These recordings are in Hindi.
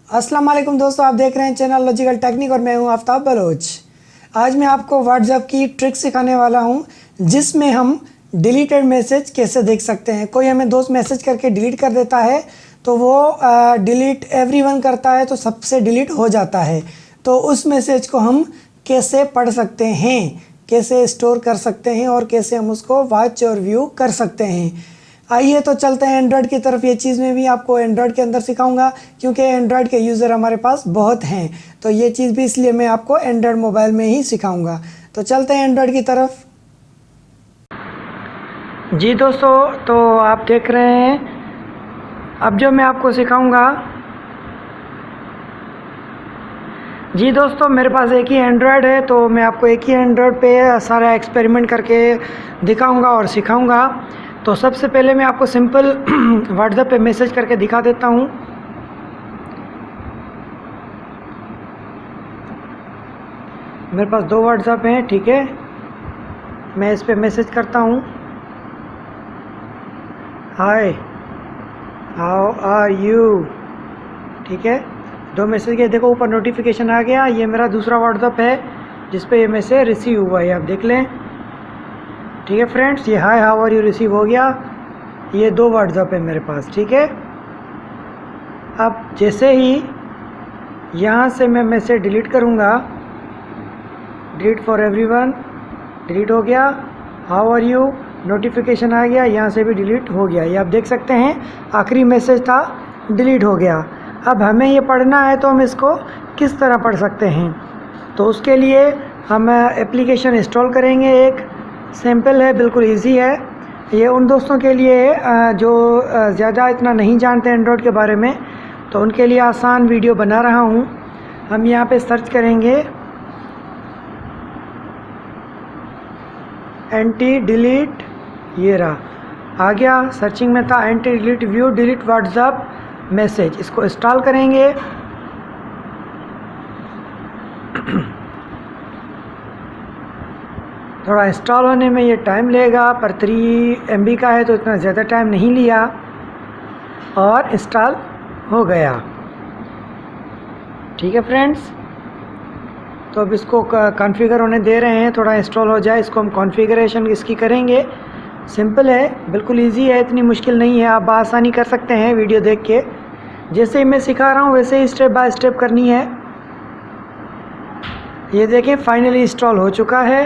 अस्सलाम वालेकुम दोस्तों, आप देख रहे हैं चैनल लॉजिकल टेक्निक और मैं हूं आफ्ताब बलोच। आज मैं आपको व्हाट्सएप की ट्रिक सिखाने वाला हूं जिसमें हम डिलीटेड मैसेज कैसे देख सकते हैं। कोई हमें दोस्त मैसेज करके डिलीट कर देता है तो वो डिलीट एवरीवन करता है तो सबसे डिलीट हो जाता है। तो उस मैसेज को हम कैसे पढ़ सकते हैं, कैसे स्टोर कर सकते हैं और कैसे हम उसको वॉच और व्यू कर सकते हैं। आइए तो चलते हैं एंड्रॉयड की तरफ। ये चीज़ मैं भी आपको एंड्रॉयड के अंदर सिखाऊंगा क्योंकि एंड्रॉयड के यूज़र हमारे पास बहुत हैं, तो ये चीज़ भी इसलिए मैं आपको एंड्रॉयड मोबाइल में ही सिखाऊंगा। तो चलते हैं एंड्रॉयड की तरफ। जी दोस्तों, तो आप देख रहे हैं अब जो मैं आपको सिखाऊंगा। जी दोस्तों, मेरे पास एक ही एंड्रॉयड है तो मैं आपको एक ही एंड्रॉयड पे सारा एक्सपेरिमेंट करके दिखाऊंगा और सिखाऊंगा। तो सबसे पहले मैं आपको सिंपल व्हाट्सएप पे मैसेज करके दिखा देता हूँ। मेरे पास 2 व्हाट्सएप हैं, ठीक है। मैं इस पे मैसेज करता हूँ, हाय हाउ आर यू, ठीक है। 2 मैसेज के देखो ऊपर नोटिफिकेशन आ गया। ये मेरा दूसरा व्हाट्सएप है जिस पे ये मैसेज रिसीव हुआ है, आप देख लें, ठीक है फ्रेंड्स। ये hi how are you receive हो गया। ये 2 व्हाट्सएप है मेरे पास, ठीक है। अब जैसे ही यहाँ से मैं मैसेज डिलीट करूँगा, डिलीट फॉर एवरीवन, डिलीट हो गया। हाउ आर यू नोटिफिकेशन आ गया, यहाँ से भी डिलीट हो गया। ये आप देख सकते हैं आखिरी मैसेज था, डिलीट हो गया। अब हमें ये पढ़ना है तो हम इसको किस तरह पढ़ सकते हैं, तो उसके लिए हम एप्लीकेशन इंस्टॉल करेंगे। एक सिंपल है, बिल्कुल इजी है। ये उन दोस्तों के लिए है जो ज़्यादा इतना नहीं जानते एंड्रॉयड के बारे में, तो उनके लिए आसान वीडियो बना रहा हूँ। हम यहाँ पे सर्च करेंगे एंटी डिलीट, ये रहा, आ गया, सर्चिंग में था anti delete view delete WhatsApp message. इसको इंस्टॉल करेंगे। थोड़ा इंस्टॉल होने में ये टाइम लेगा, पर 3 MB का है तो इतना ज़्यादा टाइम नहीं लिया और इंस्टॉल हो गया, ठीक है फ्रेंड्स। तो अब इसको कॉन्फ़िगर होने दे रहे हैं, थोड़ा इंस्टॉल हो जाए। इसको हम कॉन्फ़िगरेशन इसकी करेंगे। सिंपल है, बिल्कुल इजी है, इतनी मुश्किल नहीं है, आप आसानी कर सकते हैं वीडियो देख के। जैसे ही मैं सिखा रहा हूँ वैसे ही स्टेप बाय स्टेप करनी है। ये देखें फाइनली इंस्टॉल हो चुका है,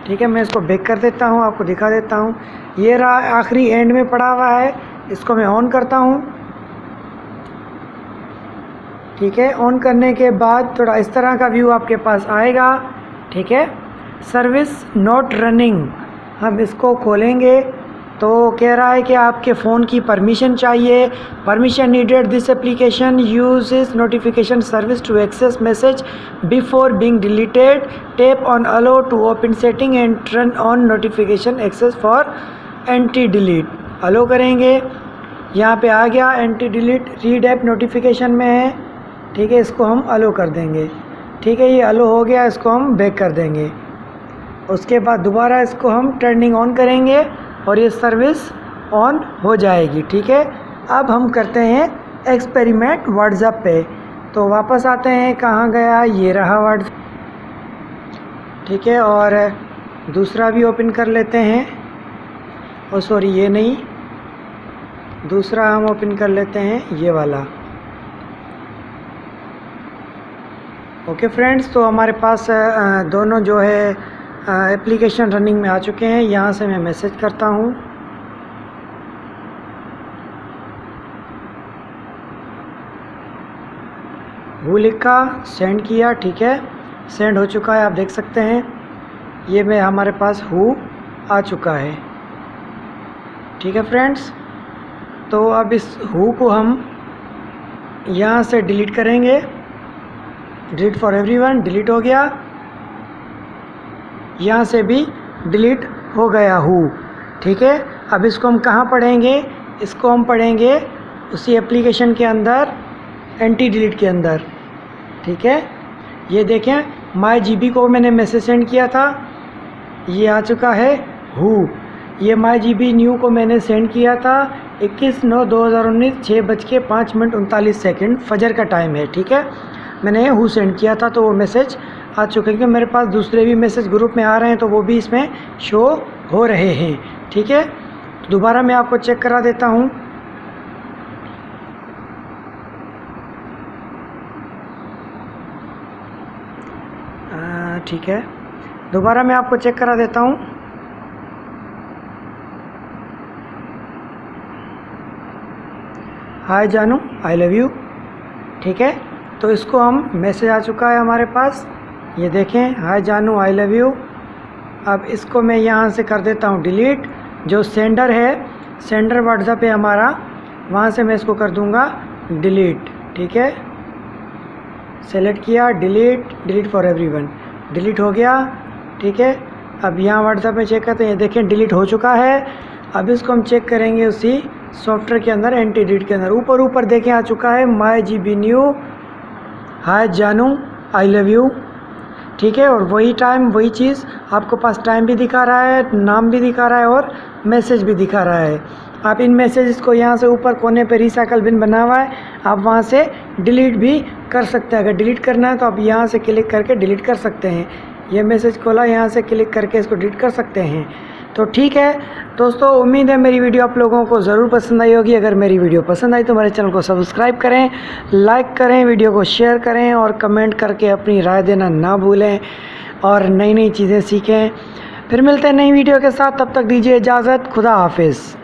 ठीक है। मैं इसको बैक कर देता हूँ, आपको दिखा देता हूँ। ये रहा, आखिरी एंड में पड़ा हुआ है। इसको मैं ऑन करता हूँ, ठीक है। ऑन करने के बाद थोड़ा इस तरह का व्यू आपके पास आएगा, ठीक है। सर्विस नॉट रनिंग, हम इसको खोलेंगे तो कह रहा है कि आपके फ़ोन की परमिशन चाहिए। Permission needed, this application uses notification service to access message before being deleted, tap on allow to open setting and turn on notification access for anti delete. Allow करेंगे, यहाँ पे आ गया anti delete, read app notification में है, ठीक है। इसको हम अलो कर देंगे, ठीक है। ये अलो हो गया, इसको हम बैक कर देंगे। उसके बाद दोबारा इसको हम टर्निंग ऑन करेंगे और ये सर्विस ऑन हो जाएगी, ठीक है। अब हम करते हैं एक्सपेरिमेंट व्हाट्सएप पे। तो वापस आते हैं, कहाँ गया, ये रहा व्हाट्सएप, ठीक है। और दूसरा भी ओपन कर लेते हैं। ओ सॉरी, ये नहीं, दूसरा हम ओपन कर लेते हैं, ये वाला। ओके फ्रेंड्स, तो हमारे पास दोनों जो है एप्लीकेशन रनिंग में आ चुके हैं। यहाँ से मैं मैसेज करता हूँ, वो लिखा, सेंड किया, ठीक है। सेंड हो चुका है, आप देख सकते हैं। ये मैं हमारे पास हु आ चुका है, ठीक है फ्रेंड्स। तो अब इस हु को हम यहाँ से डिलीट करेंगे, डिलीट फॉर एवरीवन, डिलीट हो गया। यहाँ से भी डिलीट हो गया हु, ठीक है। अब इसको हम कहाँ पढ़ेंगे, इसको हम पढ़ेंगे उसी एप्लीकेशन के अंदर, एंटी डिलीट के अंदर, ठीक है। ये देखें माई जीबी को मैंने मैसेज सेंड किया था, ये आ चुका है हु, ये MyGB न्यू को मैंने सेंड किया था 21/9/2019 6:05:39 फजर का टाइम है, ठीक है। मैंने हु सेंड किया था तो वो मैसेज आ चुके हैं, क्योंकि मेरे पास दूसरे भी मैसेज ग्रुप में आ रहे हैं तो वो भी इसमें शो हो रहे हैं, ठीक है। दोबारा मैं आपको चेक करा देता हूँ। ठीक है, दोबारा मैं आपको चेक करा देता हूँ। हाय जानू, आई लव यू, ठीक है। तो इसको हम मैसेज आ चुका है हमारे पास, ये देखें, हाय जानू आई लव यू। अब इसको मैं यहाँ से कर देता हूँ डिलीट। जो सेंडर है, सेंडर व्हाट्सएप है हमारा, वहाँ से मैं इसको कर दूँगा डिलीट, ठीक है। सेलेक्ट किया, डिलीट फॉर एवरीवन, डिलीट हो गया, ठीक है। अब यहाँ व्हाट्सएप में चेक करते हैं, ये देखें डिलीट हो चुका है। अब इसको हम चेक करेंगे उसी सॉफ्टवेयर के अंदर, एंटी डिलीट के अंदर। ऊपर देखें आ चुका है MyGB न्यू, हाय जानू आई लव यू, ठीक है। और वही टाइम, वही चीज़ आपको पास टाइम भी दिखा रहा है, नाम भी दिखा रहा है और मैसेज भी दिखा रहा है। आप इन मैसेजेस को यहाँ से ऊपर कोने पे रिसाइकल बिन बना हुआ है, आप वहाँ से डिलीट भी कर सकते हैं। अगर डिलीट करना है तो आप यहाँ से क्लिक करके डिलीट कर सकते हैं। ये मैसेज खोला, यहाँ से क्लिक करके इसको डिलीट कर सकते हैं। तो ठीक है दोस्तों, उम्मीद है मेरी वीडियो आप लोगों को ज़रूर पसंद आई होगी। अगर मेरी वीडियो पसंद आई तो मेरे चैनल को सब्सक्राइब करें, लाइक करें, वीडियो को शेयर करें और कमेंट करके अपनी राय देना ना भूलें और नई नई चीज़ें सीखें। फिर मिलते हैं नई वीडियो के साथ, तब तक दीजिए इजाज़त, खुदा हाफिज़।